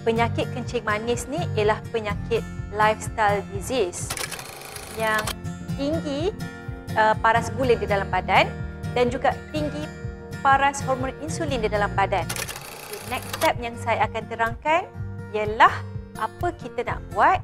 Penyakit kencing manis ni ialah penyakit lifestyle disease yang tinggi paras gula di dalam badan dan juga tinggi paras hormon insulin di dalam badan. Next step yang saya akan terangkan ialah apa kita nak buat.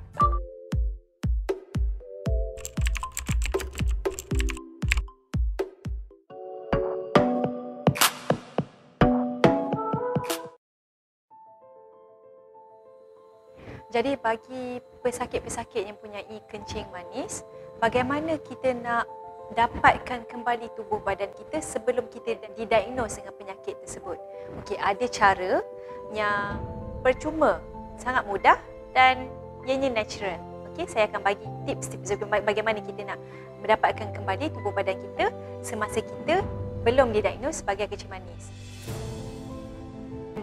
Jadi bagi pesakit-pesakit yang mempunyai kencing manis, bagaimana kita nak dapatkan kembali tubuh badan kita sebelum kita didiagnos dengan penyakit tersebut? Okey, ada cara yang percuma, sangat mudah dan ianya natural. Okey, saya akan bagi tips-tips bagaimana kita nak mendapatkan kembali tubuh badan kita semasa kita belum didiagnos sebagai kencing manis.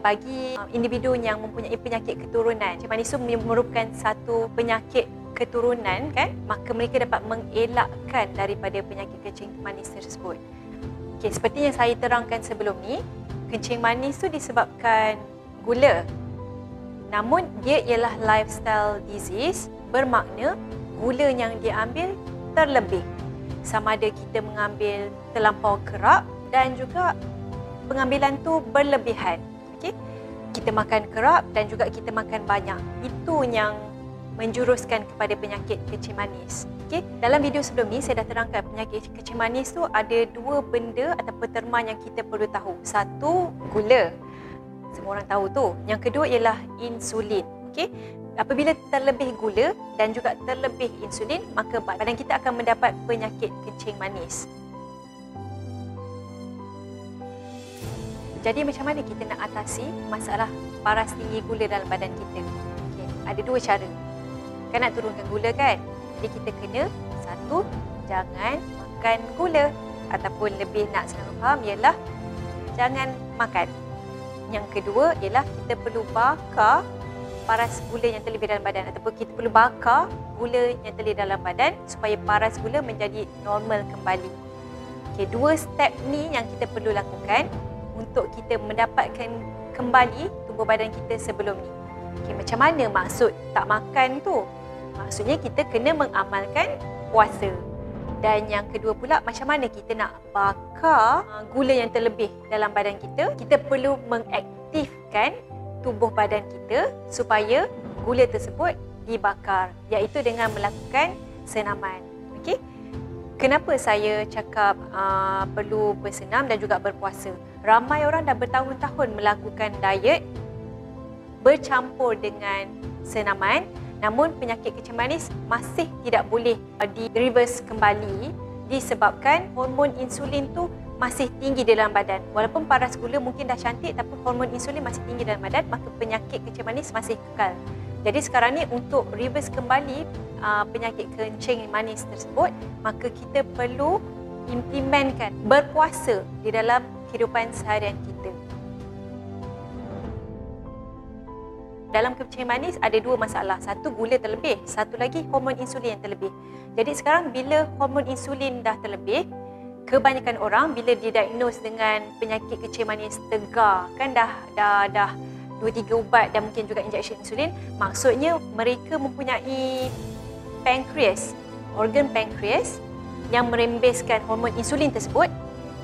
Bagi individu yang mempunyai penyakit keturunan, kencing manis itu merupakan satu penyakit keturunan, kan? Maka mereka dapat mengelakkan daripada penyakit kencing manis tersebut. Okey, seperti yang saya terangkan sebelum ni, kencing manis itu disebabkan gula. Namun dia ialah lifestyle disease, bermakna gula yang diambil terlebih. Sama ada kita mengambil terlampau kerap dan juga pengambilan tu berlebihan. Okay? Kita makan kerap dan juga kita makan banyak. Itu yang menjuruskan kepada penyakit kencing manis. Okay? Dalam video sebelum ni saya dah terangkan penyakit kencing manis tu ada dua benda atau terma yang kita perlu tahu. Satu, gula. Semua orang tahu tu. Yang kedua ialah insulin. Okay? Apabila terlebih gula dan juga terlebih insulin, maka badan kita akan mendapat penyakit kencing manis. Jadi macam mana kita nak atasi masalah paras tinggi gula dalam badan kita? Okay. Ada dua cara. Kan nak turunkan gula kan? Jadi kita kena, satu, jangan makan gula. Ataupun lebih nak senang faham ialah jangan makan. Yang kedua ialah kita perlu bakar paras gula yang terlebih dalam badan. Ataupun kita perlu bakar gula yang terlebih dalam badan supaya paras gula menjadi normal kembali. Okay, dua step ni yang kita perlu lakukan untuk kita mendapatkan kembali tubuh badan kita sebelum ni. Okay, macam mana maksud tak makan tu? Maksudnya kita kena mengamalkan puasa. Dan yang kedua pula, macam mana kita nak bakar gula yang terlebih dalam badan kita? Kita perlu mengaktifkan tubuh badan kita supaya gula tersebut dibakar, iaitu dengan melakukan senaman. Okey? Kenapa saya cakap perlu bersenam dan juga berpuasa? Ramai orang dah bertahun-tahun melakukan diet bercampur dengan senaman, namun penyakit kencing manis masih tidak boleh di-reverse kembali disebabkan hormon insulin tu masih tinggi dalam badan. Walaupun paras gula mungkin dah cantik, tapi hormon insulin masih tinggi dalam badan, maka penyakit kencing manis masih kekal. Jadi sekarang ni untuk reverse kembali penyakit kencing manis tersebut, maka kita perlu implementkan berpuasa di dalam kehidupan seharian kita. Dalam kencing manis ada dua masalah. Satu, gula terlebih. Satu lagi, hormon insulin yang terlebih. Jadi sekarang bila hormon insulin dah terlebih, kebanyakan orang bila didiagnos dengan penyakit kencing manis tegar, kan dah 2-3 ubat dan mungkin juga injeksi insulin, maksudnya mereka mempunyai pankreas, organ pankreas yang merembeskan hormon insulin tersebut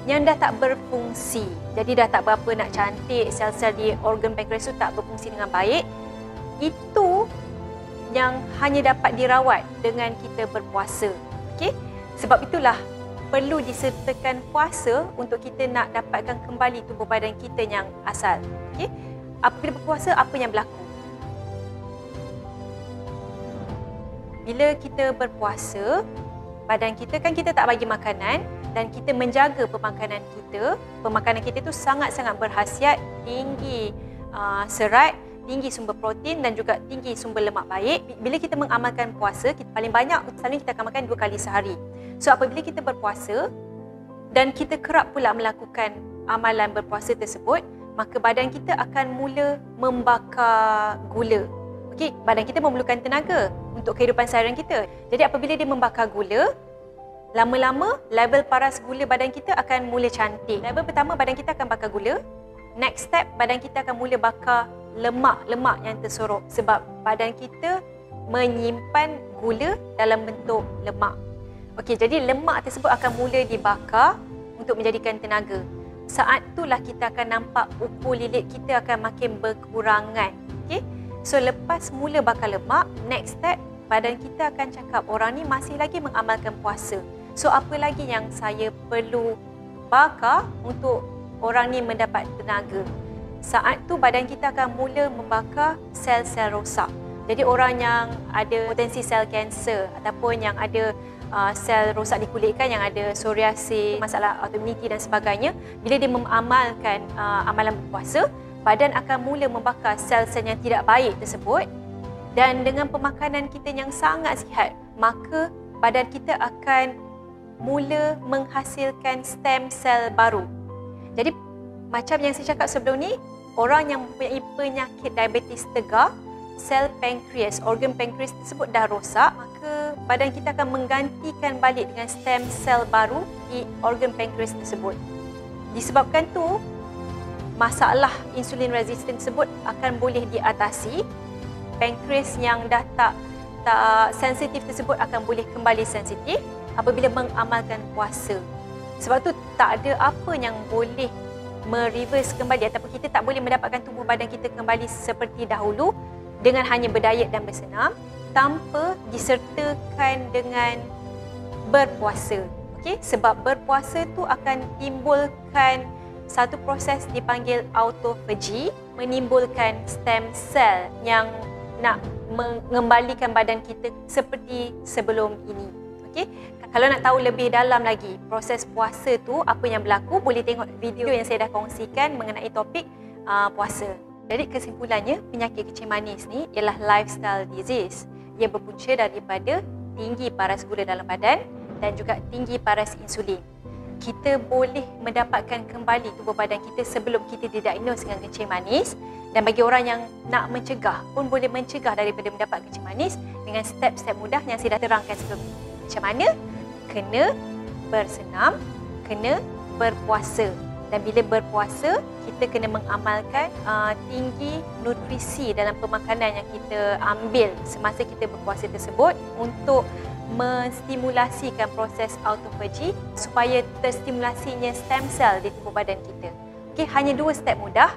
yang dah tak berfungsi. Jadi dah tak berapa nak cantik, sel-sel di organ pankreas itu tak berfungsi dengan baik. Itu yang hanya dapat dirawat dengan kita berpuasa. Okey? Sebab itulah perlu disertakan puasa untuk kita nak dapatkan kembali tubuh badan kita yang asal. Okey? Apabila berpuasa, apa yang berlaku? Bila kita berpuasa, badan kita kan kita tak bagi makanan dan kita menjaga pemakanan kita. Pemakanan kita tu sangat-sangat berkhasiat, tinggi serat, tinggi sumber protein dan juga tinggi sumber lemak baik. Bila kita mengamalkan puasa, kita paling banyak selalunya kita akan makan 2 kali sehari. So apabila kita berpuasa dan kita kerap pula melakukan amalan berpuasa tersebut, maka badan kita akan mula membakar gula. Okey, badan kita memerlukan tenaga untuk kehidupan seharian kita. Jadi apabila dia membakar gula, lama-lama level paras gula badan kita akan mula cantik. Level pertama badan kita akan bakar gula. Next step, badan kita akan mula bakar lemak-lemak yang tersorok sebab badan kita menyimpan gula dalam bentuk lemak. Okey, jadi lemak tersebut akan mula dibakar untuk menjadikan tenaga. Saat itulah kita akan nampak ukur lilit kita akan makin berkurangan. Okey. So lepas mula bakar lemak, next step badan kita akan cakap orang ni masih lagi mengamalkan puasa. So apa lagi yang saya perlu bakar untuk orang ni mendapat tenaga? Saat tu badan kita akan mula membakar sel-sel rosak. Jadi orang yang ada potensi sel kanser ataupun yang ada sel rosak di kulit kan, yang ada psoriasis, masalah autoimuniti dan sebagainya, bila dia mengamalkan amalan berpuasa, badan akan mula membakar sel-sel yang tidak baik tersebut, dan dengan pemakanan kita yang sangat sihat, maka badan kita akan mula menghasilkan stem sel baru. Jadi macam yang saya cakap sebelum ni, orang yang mempunyai penyakit diabetes tegar, sel pankreas, organ pankreas tersebut dah rosak, maka badan kita akan menggantikan balik dengan stem sel baru di organ pankreas tersebut. Disebabkan tu, masalah insulin resistant tersebut akan boleh diatasi. Pankreas yang dah tak sensitif tersebut akan boleh kembali sensitif apabila mengamalkan puasa. Sebab tu tak ada apa yang boleh mereverse kembali ataupun kita tak boleh mendapatkan tubuh badan kita kembali seperti dahulu dengan hanya berdiet dan bersenam tanpa disertakan dengan berpuasa. Okey, sebab berpuasa tu akan timbulkan satu proses dipanggil autophagy, menimbulkan stem cell yang nak mengembalikan badan kita seperti sebelum ini. Okey, kalau nak tahu lebih dalam lagi proses puasa tu apa yang berlaku, boleh tengok video yang saya dah kongsikan mengenai topik puasa. Jadi kesimpulannya, penyakit kencing manis ni ialah lifestyle disease. Ia berpunca daripada tinggi paras gula dalam badan dan juga tinggi paras insulin. Kita boleh mendapatkan kembali tubuh badan kita sebelum kita didiagnos dengan kencing manis, dan bagi orang yang nak mencegah pun boleh mencegah daripada mendapat kencing manis dengan step-step mudah yang saya dah terangkan sebelum ini. Macam mana? Kena bersenam, kena berpuasa. Dan bila berpuasa, kita kena mengamalkan tinggi nutrisi dalam pemakanan yang kita ambil semasa kita berpuasa tersebut untuk menstimulasikan proses autophagy supaya terstimulasinya stem cell di tubuh badan kita. Okey, hanya 2 step mudah,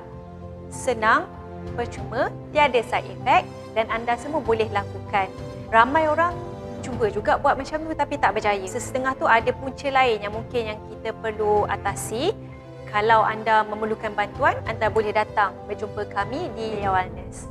senang, percuma, tiada side effect dan anda semua boleh lakukan. Ramai orang cuba juga buat macam tu tapi tak berjaya. Sesetengah tu ada punca lain yang mungkin yang kita perlu atasi. Kalau anda memerlukan bantuan, anda boleh datang berjumpa kami di Lia Wellness.